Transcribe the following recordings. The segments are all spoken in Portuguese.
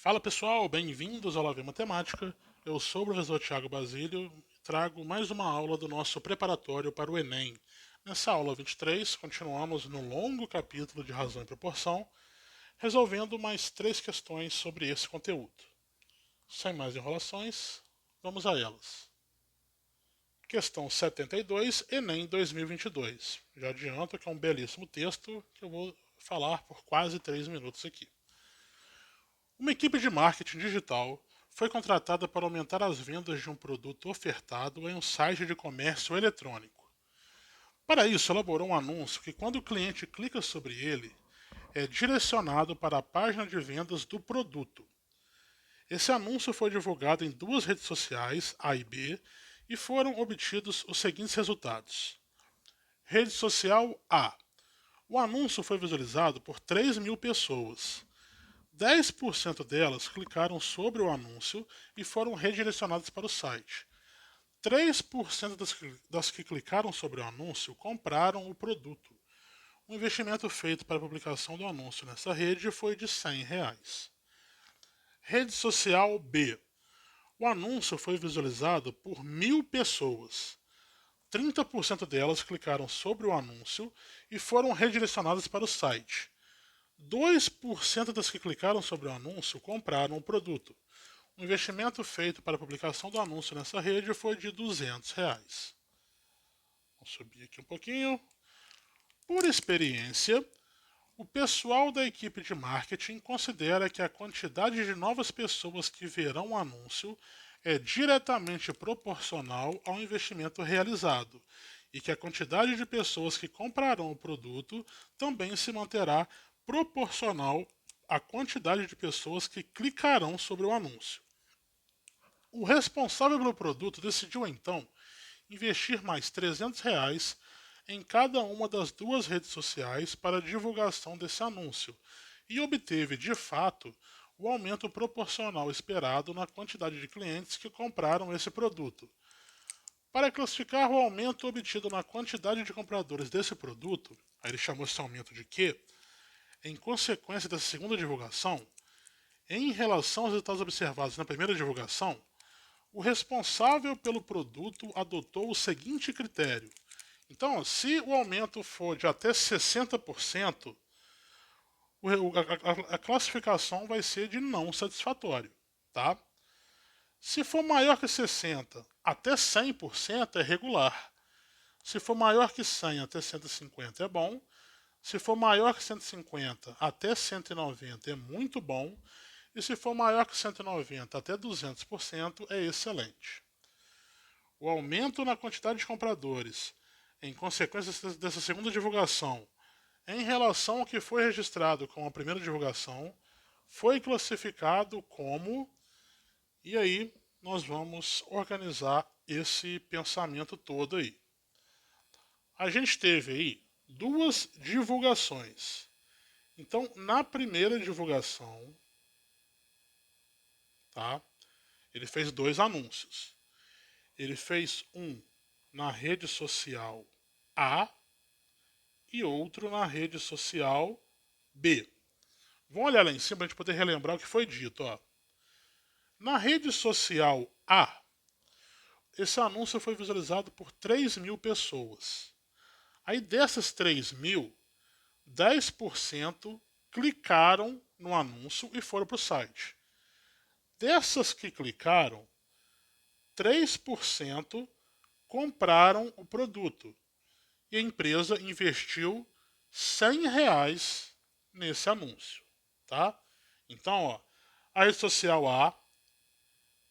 Fala pessoal, bem-vindos ao Lave Matemática. Eu sou o professor Thiago Basílio e trago mais uma aula do nosso preparatório para o Enem. Nessa aula 23, continuamos no longo capítulo de Razão e Proporção, resolvendo mais 3 questões sobre esse conteúdo. Sem mais enrolações, vamos a elas. Questão 72, Enem 2022. Já adianto que é um belíssimo texto que eu vou falar por quase 3 minutos aqui. Uma equipe de marketing digital foi contratada para aumentar as vendas de um produto ofertado em um site de comércio eletrônico. Para isso, elaborou um anúncio que, quando o cliente clica sobre ele, é direcionado para a página de vendas do produto. Esse anúncio foi divulgado em 2 redes sociais, A e B, e foram obtidos os seguintes resultados. Rede social A. O anúncio foi visualizado por 3.000 pessoas. 10% delas clicaram sobre o anúncio e foram redirecionadas para o site. 3% das que clicaram sobre o anúncio compraram o produto. O investimento feito para a publicação do anúncio nessa rede foi de R$ 100. Rede social B. O anúncio foi visualizado por 1.000 pessoas. 30% delas clicaram sobre o anúncio e foram redirecionadas para o site. 2% das que clicaram sobre o anúncio compraram o produto. O investimento feito para a publicação do anúncio nessa rede foi de R$ 200. Vou subir aqui um pouquinho. Por experiência, o pessoal da equipe de marketing considera que a quantidade de novas pessoas que verão o anúncio é diretamente proporcional ao investimento realizado e que a quantidade de pessoas que comprarão o produto também se manterá proporcional à quantidade de pessoas que clicarão sobre o anúncio. O responsável pelo produto decidiu então investir mais R$ 300 em cada uma das 2 redes sociais para a divulgação desse anúncio e obteve, de fato, o aumento proporcional esperado na quantidade de clientes que compraram esse produto. Para classificar o aumento obtido na quantidade de compradores desse produto, aí ele chamou esse aumento de Q, em consequência dessa segunda divulgação, em relação aos resultados observados na primeira divulgação, o responsável pelo produto adotou o seguinte critério. Então, se o aumento for de até 60%, a classificação vai ser de não satisfatório. Tá? Se for maior que 60%, até 100% é regular. Se for maior que 100 até 150 é bom. Se for maior que 150 até 190 é muito bom. E se for maior que 190 até 200% é excelente. O aumento na quantidade de compradores, em consequência dessa segunda divulgação, em relação ao que foi registrado com a primeira divulgação, foi classificado como. E aí nós vamos organizar esse pensamento todo aí. A gente teve aí 2 divulgações. Então, na primeira divulgação, tá? Ele fez 2 anúncios. Ele fez um na rede social A e outro na rede social B. Vamos olhar lá em cima para a gente poder relembrar o que foi dito. Ó. Na rede social A, esse anúncio foi visualizado por 3.000 pessoas. Aí dessas 3.000, 10% clicaram no anúncio e foram para o site. Dessas que clicaram, 3% compraram o produto e a empresa investiu R$ 100 nesse anúncio, tá? Então, ó, a rede social A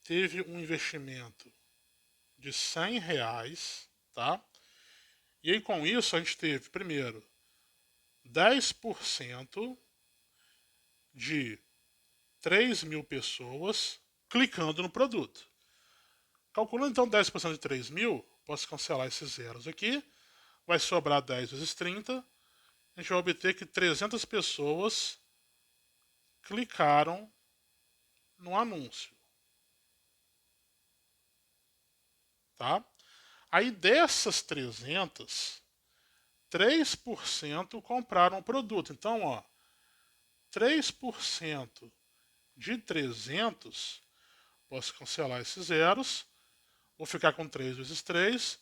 teve um investimento de R$ 100, tá? E aí com isso a gente teve, primeiro, 10% de 3.000 pessoas clicando no produto. Calculando então 10% de 3.000, posso cancelar esses zeros aqui, vai sobrar 10 vezes 30, a gente vai obter que 300 pessoas clicaram no anúncio. Tá? Aí dessas 300, 3% compraram o produto. Então, ó, 3% de 300, posso cancelar esses zeros, vou ficar com 3 vezes 3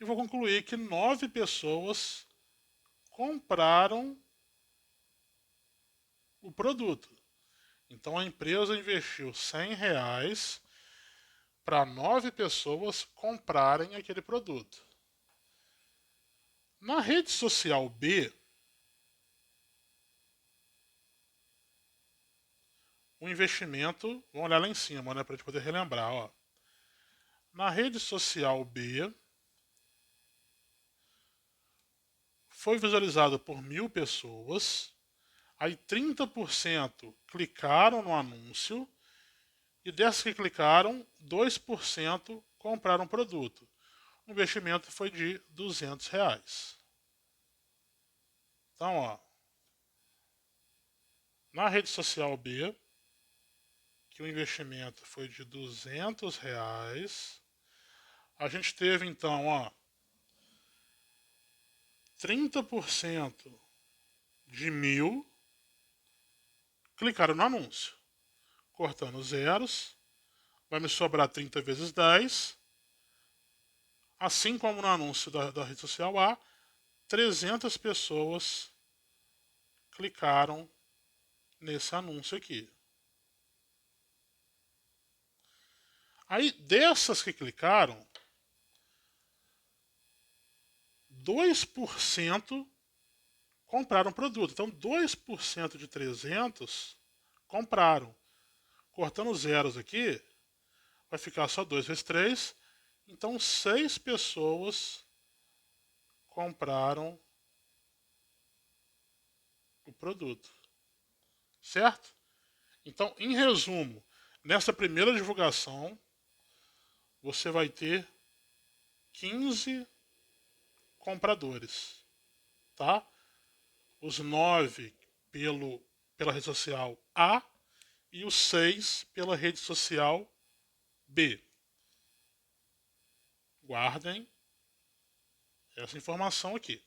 e vou concluir que 9 pessoas compraram o produto. Então a empresa investiu R$ 100 para 9 pessoas comprarem aquele produto. Na rede social B, o investimento, vamos olhar lá em cima, né, para a gente poder relembrar. Ó. Na rede social B, foi visualizado por 1.000 pessoas, aí 30% clicaram no anúncio, e dessas que clicaram, 2% compraram o produto. O investimento foi de R$ 200. Então, ó, na rede social B, que o investimento foi de R$ 200, a gente teve então, ó, 30% de 1.000 clicaram no anúncio. Cortando zeros, vai me sobrar 30 vezes 10. Assim como no anúncio da rede social A, 300 pessoas clicaram nesse anúncio aqui. Aí, dessas que clicaram, 2% compraram o produto. Então, 2% de 300 compraram. Cortando zeros aqui, vai ficar só 2 vezes 3. Então, 6 pessoas compraram o produto. Certo? Então, em resumo, nessa primeira divulgação, você vai ter 15 compradores, tá? Os 9 pela rede social A e os 6 pela rede social B. Guardem essa informação aqui.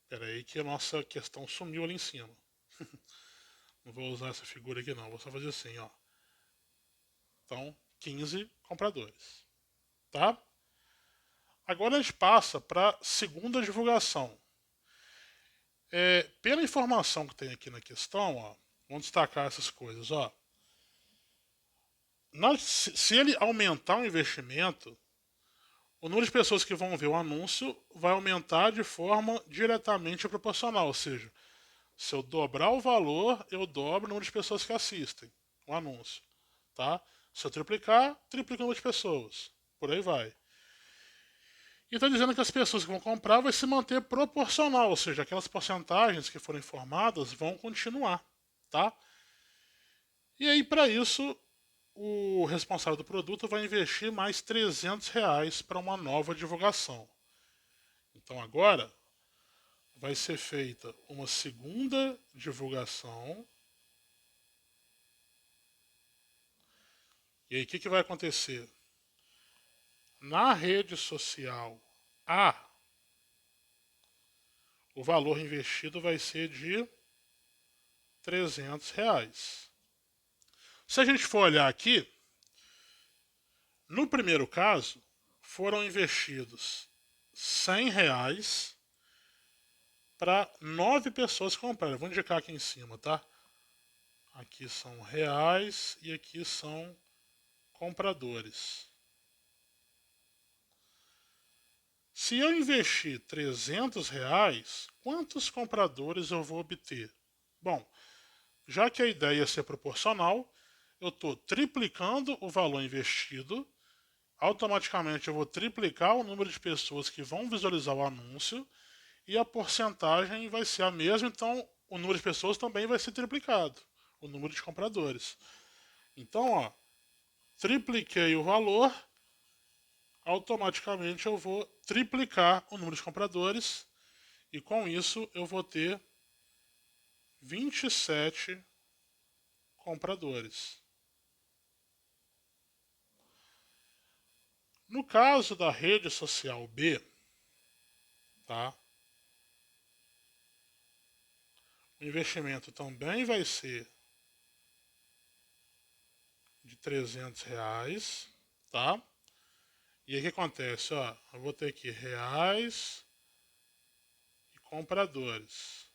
Espera aí que a nossa questão sumiu ali em cima. Não vou usar essa figura aqui não, vou só fazer assim, ó. Então, 15 compradores, tá? Agora a gente passa para a segunda divulgação. Pela informação que tem aqui na questão, ó, vamos destacar essas coisas. Ó. Se ele aumentar o investimento, o número de pessoas que vão ver o anúncio vai aumentar de forma diretamente proporcional. Ou seja, se eu dobrar o valor, eu dobro o número de pessoas que assistem o anúncio. Tá? Se eu triplicar, triplica o número de pessoas. Por aí vai. E está dizendo que as pessoas que vão comprar vai se manter proporcional, ou seja, aquelas porcentagens que foram informadas vão continuar, tá? E aí, para isso, o responsável do produto vai investir mais R$ 300 para uma nova divulgação. Então, agora, vai ser feita uma segunda divulgação. E aí, o que vai acontecer? Na rede social A, o valor investido vai ser de R$ 300. Se a gente for olhar aqui, no primeiro caso, foram investidos R$ 100 para 9 pessoas comprarem. Vou indicar aqui em cima, tá? Aqui são reais e aqui são compradores. Se eu investir R$ 300, quantos compradores eu vou obter? Bom, já que a ideia é ser proporcional, eu estou triplicando o valor investido. Automaticamente eu vou triplicar o número de pessoas que vão visualizar o anúncio e a porcentagem vai ser a mesma, então o número de pessoas também vai ser triplicado, o número de compradores. Então, ó, tripliquei o valor, automaticamente eu vou triplicar o número de compradores e com isso eu vou ter 27 compradores. No caso da rede social B, tá? O investimento também vai ser de R$ 300, tá? E aí o que acontece? Ó, eu vou ter aqui reais e compradores.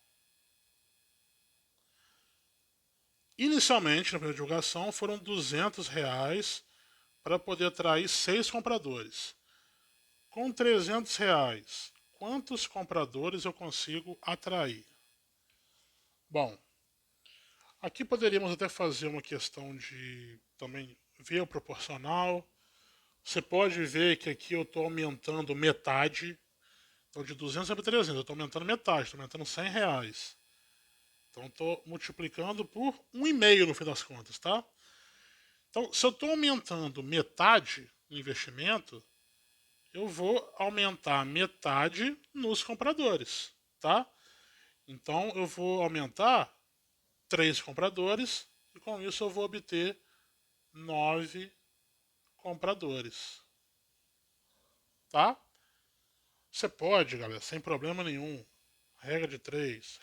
Inicialmente, na primeira divulgação, foram R$ 200 para poder atrair 6 compradores. Com R$ 300, quantos compradores eu consigo atrair? Bom, aqui poderíamos até fazer uma questão de também ver o proporcional. Você pode ver que aqui eu estou aumentando metade. Então de 200 para 300, eu estou aumentando metade, estou aumentando R$ 100. Então estou multiplicando por 1,5 no fim das contas, tá? Então, se eu estou aumentando metade no investimento, eu vou aumentar metade nos compradores, tá? Então, eu vou aumentar 3 compradores e com isso eu vou obter 9 compradores, tá? Você pode, galera, sem problema nenhum. Regra de 3,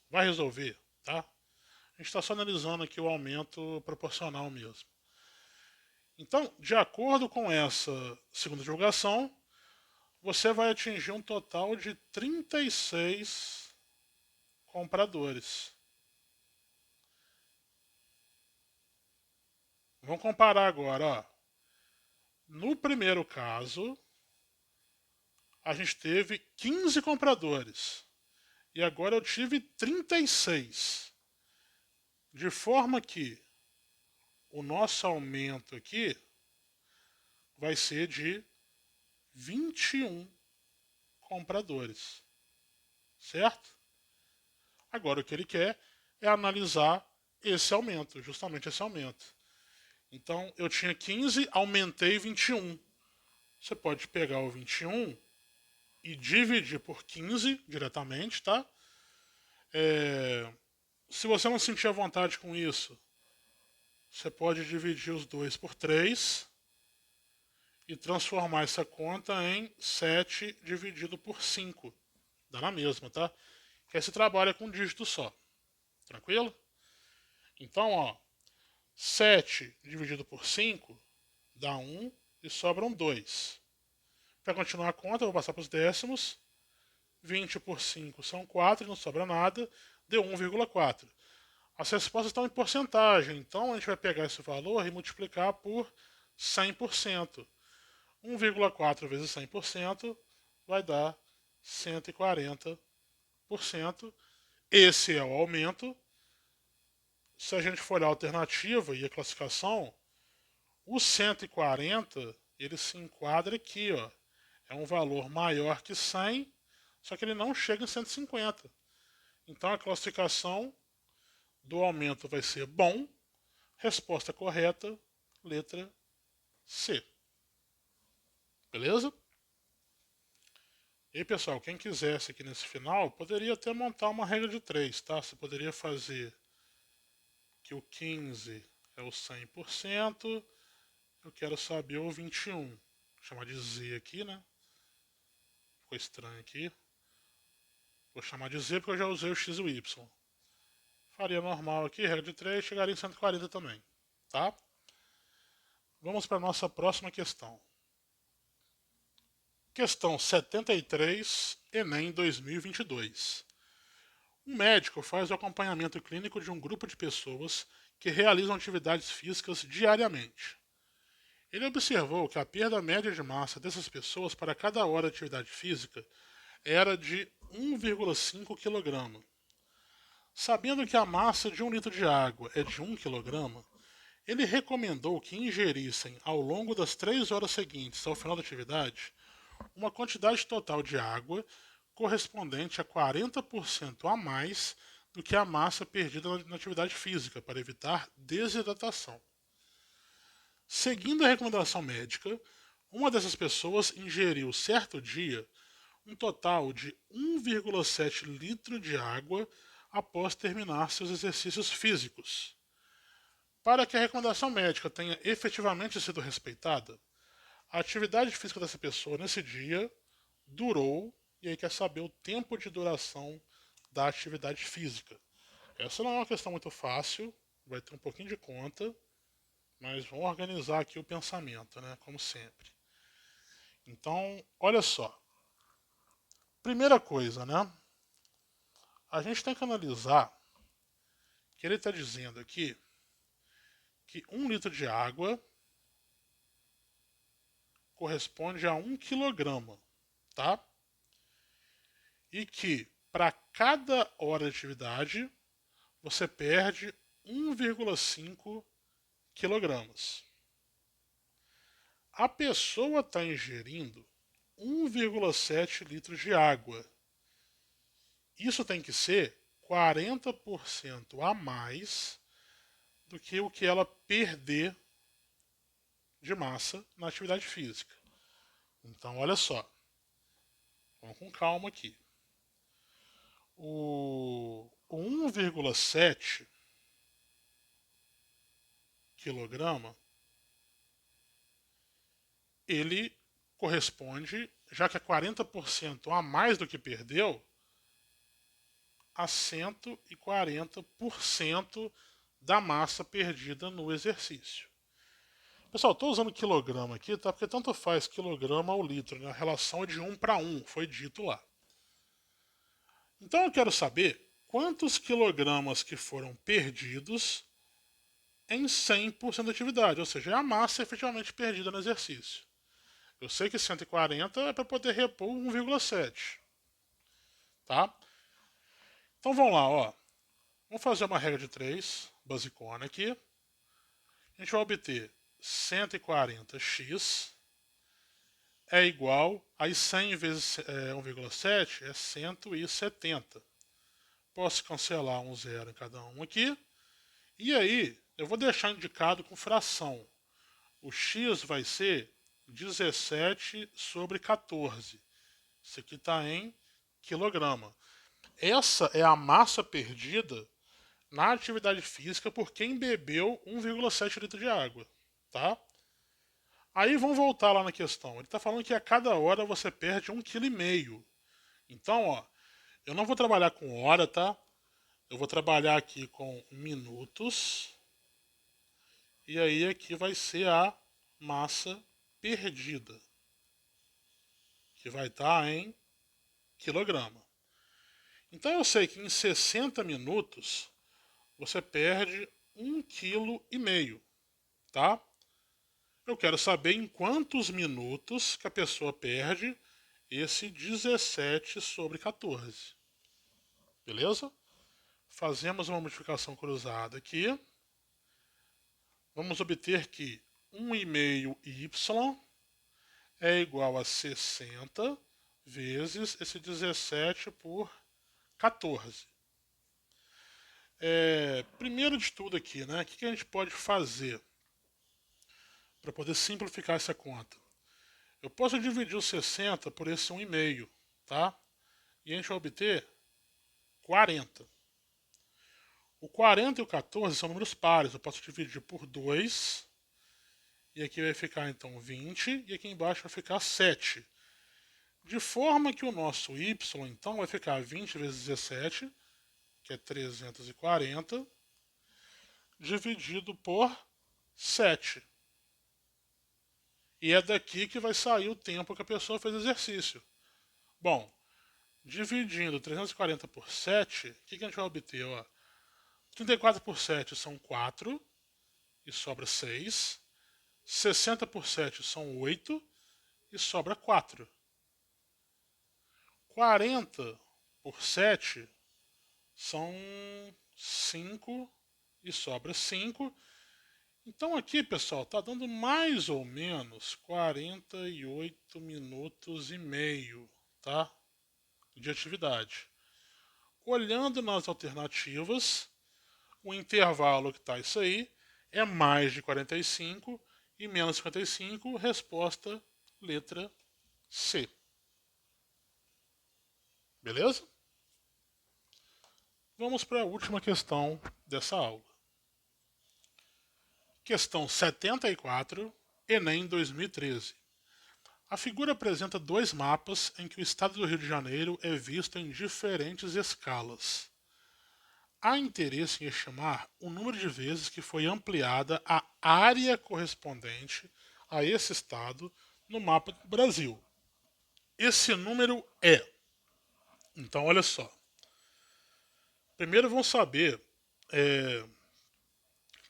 vai resolver, tá? A gente está só analisando aqui o aumento proporcional mesmo. Então, de acordo com essa segunda divulgação, você vai atingir um total de 36 compradores. Vamos comparar agora. Ó. No primeiro caso, a gente teve 15 compradores. E agora eu tive 36. De forma que o nosso aumento aqui vai ser de 21 compradores. Certo? Agora o que ele quer é analisar esse aumento, justamente esse aumento. Então eu tinha 15, aumentei 21. Você pode pegar o 21 e dividir por 15 diretamente, tá? Se você não sentir à vontade com isso, você pode dividir os dois por 3 e transformar essa conta em 7 dividido por 5. Dá na mesma, tá? Que aí você trabalha com um dígito só. Tranquilo? Então, ó, 7 dividido por 5 dá 1 e sobram 2. Para continuar a conta, eu vou passar para os décimos. 20 por 5 são 4, não sobra nada, deu 1,4. As respostas estão em porcentagem, então a gente vai pegar esse valor e multiplicar por 100%. 1,4 vezes 100% vai dar 140%. Esse é o aumento. Se a gente for olhar a alternativa e a classificação, o 140 ele se enquadra aqui, ó. É um valor maior que 100, só que ele não chega em 150. Então a classificação do aumento vai ser bom. Resposta correta, letra C. Beleza? E aí, pessoal, quem quisesse aqui nesse final, poderia até montar uma regra de 3, tá? Você poderia fazer que o 15 é o 100%, eu quero saber o 21. Vou chamar de Z aqui, né? Ficou estranho aqui. Vou chamar de Z porque eu já usei o X e o Y. Faria normal aqui, regra de 3, chegaria em 140 também, tá? Vamos para a nossa próxima questão. Questão 73, Enem 2022. Um médico faz o acompanhamento clínico de um grupo de pessoas que realizam atividades físicas diariamente. Ele observou que a perda média de massa dessas pessoas para cada hora de atividade física era de 1,5 kg. Sabendo que a massa de 1 litro de água é de 1 kg, ele recomendou que ingerissem, ao longo das 3 horas seguintes ao final da atividade, uma quantidade total de água correspondente a 40% a mais do que a massa perdida na atividade física, para evitar desidratação. Seguindo a recomendação médica, uma dessas pessoas ingeriu certo dia um total de 1,7 litro de água após terminar seus exercícios físicos. Para que a recomendação médica tenha efetivamente sido respeitada, a atividade física dessa pessoa nesse dia durou, e aí quer saber o tempo de duração da atividade física. Essa não é uma questão muito fácil, vai ter um pouquinho de conta. mas vamos organizar aqui o pensamento, né? Como sempre. Então, olha só. Primeira coisa, né? A gente tem que analisar que ele está dizendo aqui que 1 litro de água corresponde a 1 quilograma, tá? E que para cada hora de atividade você perde 1,5 quilogramas. A pessoa está ingerindo 1,7 litros de água. Isso tem que ser 40% a mais do que o que ela perder de massa na atividade física. Então, olha só. Vamos com calma aqui. O 1,7 quilograma, ele corresponde, já que é 40% a mais do que perdeu, a 140% da massa perdida no exercício. Pessoal, estou usando quilograma aqui, tá? Porque tanto faz quilograma ou litro, né? A relação é de 1 para 1, foi dito lá. Então eu quero saber quantos quilogramas que foram perdidos em 100% da atividade, ou seja, é a massa efetivamente perdida no exercício. Eu sei que 140 é para poder repor 1,7, tá? Então vamos lá, ó. Vamos fazer uma regra de 3, basicona aqui. A gente vai obter 140x é igual, aí 100 vezes 1,7 é 170. Posso cancelar um zero em cada um aqui. E aí, eu vou deixar indicado com fração. O x vai ser 17 sobre 14. Isso aqui está em quilograma. Essa é a massa perdida na atividade física por quem bebeu 1,7 litro de água. Tá? Aí vamos voltar lá na questão. Ele está falando que a cada hora você perde 1,5 kg. Então, ó, eu não vou trabalhar com hora, tá? Eu vou trabalhar aqui com minutos. E aí aqui vai ser a massa perdida, que vai estar em quilograma. Então eu sei que em 60 minutos você perde 1,5 kg, tá? Eu quero saber em quantos minutos que a pessoa perde esse 17 sobre 14. Beleza? Fazemos uma multiplicação cruzada aqui. Vamos obter que 1,5y é igual a 60 vezes esse 17 por 14. Primeiro de tudo aqui, né? O que a gente pode fazer para poder simplificar essa conta? Eu posso dividir o 60 por esse 1,5, tá? E a gente vai obter 40. O 40 e o 14 são números pares. Eu posso dividir por 2. E aqui vai ficar então 20. E aqui embaixo vai ficar 7. De forma que o nosso y então vai ficar 20 vezes 17, que é 340, dividido por 7. E é daqui que vai sair o tempo que a pessoa fez exercício. Bom, dividindo 340 por 7, o que a gente vai obter? Ó? 34 por 7 são 4, e sobra 6. 60 por 7 são 8, e sobra 4. 40 por 7 são 5, e sobra 5. Então aqui, pessoal, está dando mais ou menos 48 minutos e meio, tá? De atividade. Olhando nas alternativas, o intervalo que está isso aí é mais de 45 e menos 55, resposta letra C. Beleza? Vamos para a última questão dessa aula. Questão 74, Enem 2013. A figura apresenta dois mapas em que o estado do Rio de Janeiro é visto em diferentes escalas. há interesse em estimar o número de vezes que foi ampliada a área correspondente a esse estado no mapa do Brasil. Esse número é. Então, olha só. Primeiro vamos saber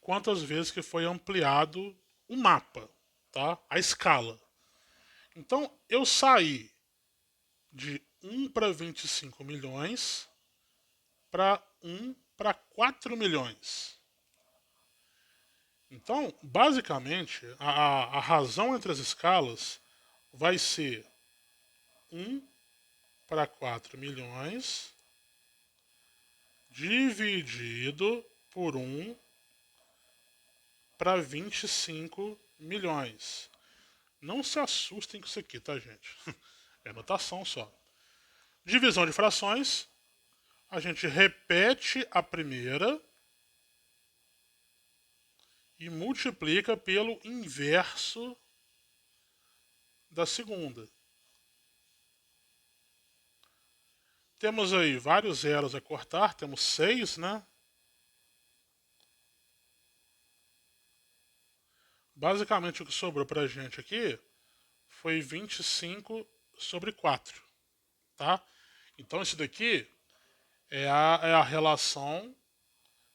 quantas vezes que foi ampliado o mapa, tá? A escala. Então, eu saí de 1 para 25 milhões para 1 para 4 milhões. Então, basicamente, a razão entre as escalas vai ser 1 para 4 milhões dividido por 1 para 25 milhões. Não se assustem com isso aqui, tá, gente? É notação só. Divisão de frações. A gente repete a primeira e multiplica pelo inverso da segunda. Temos aí vários zeros a cortar, temos 6, né? Basicamente o que sobrou pra gente aqui foi 25 sobre 4, tá? Então isso daqui é a relação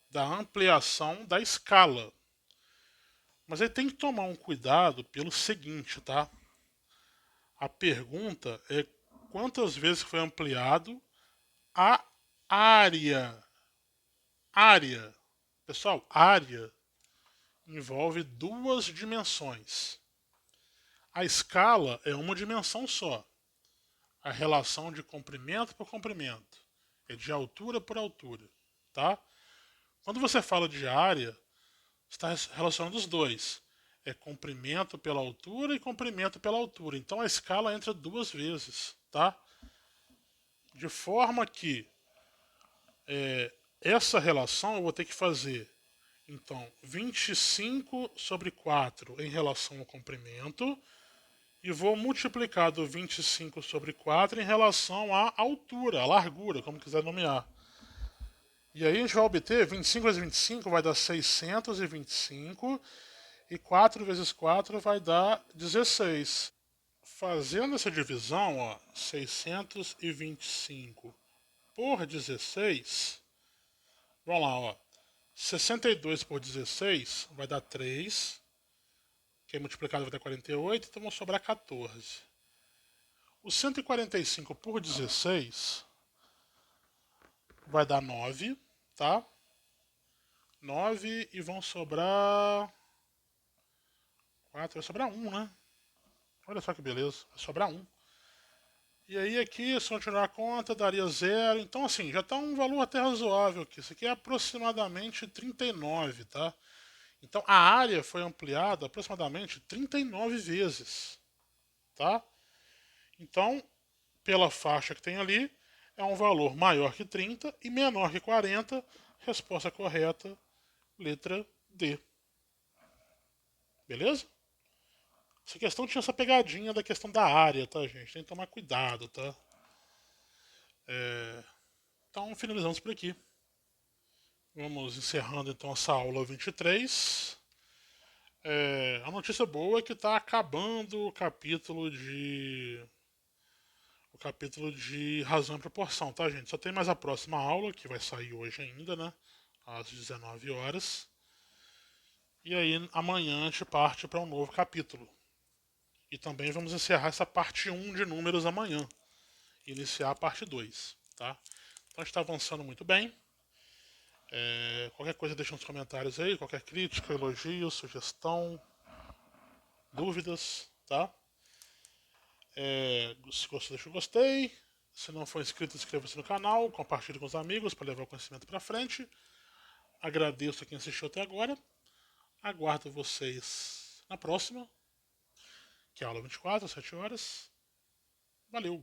da ampliação da escala. Mas aí tem que tomar um cuidado pelo seguinte, tá? A pergunta é quantas vezes foi ampliado a área. Área. Pessoal, área envolve duas dimensões. A escala é uma dimensão só. A relação de comprimento por comprimento. É de altura por altura, tá? Quando você fala de área, está relacionando os dois. É comprimento pela altura e comprimento pela altura. Então a escala entra duas vezes, tá? De forma que essa relação eu vou ter que fazer, então, 25 sobre 4 em relação ao comprimento e vou multiplicar do 25 sobre 4 em relação à altura, à largura, como quiser nomear. E aí a gente vai obter 25 vezes 25 vai dar 625 e 4 vezes 4 vai dar 16. Fazendo essa divisão, ó, 625 por 16, vamos lá, ó, 62 por 16 vai dar 3, que é multiplicado vai dar 48, então vão sobrar 14. O 145 por 16 vai dar 9, tá? 9 e vão sobrar 4, vai sobrar 1, né? Olha só que beleza, vai sobrar 1. E aí aqui, se eu tirar a conta, daria 0. Então assim, já está um valor até razoável aqui. Isso aqui é aproximadamente 39, tá? Então a área foi ampliada aproximadamente 39 vezes, tá? Então, pela faixa que tem ali, é um valor maior que 30 e menor que 40. Resposta correta, letra D. Beleza? Essa questão tinha essa pegadinha da questão da área, tá, gente? Tem que tomar cuidado, tá? Então, finalizamos por aqui. Vamos encerrando então essa aula 23. A notícia boa é que está acabando o capítulo de razão e proporção, tá, gente? Só tem mais a próxima aula, que vai sair hoje ainda, né? Às 19 horas. E aí, amanhã a gente parte para um novo capítulo. E também vamos encerrar essa parte 1 de números amanhã. Iniciar a parte 2, tá? Então a gente está avançando muito bem. Qualquer coisa deixa nos comentários aí, qualquer crítica, elogio, sugestão, dúvidas, tá? Se gostou, deixa o gostei. Se não for inscrito, inscreva-se no canal, compartilhe com os amigos para levar o conhecimento para frente. Agradeço a quem assistiu até agora. Aguardo vocês na próxima, que é a aula 24, às 7 horas. Valeu!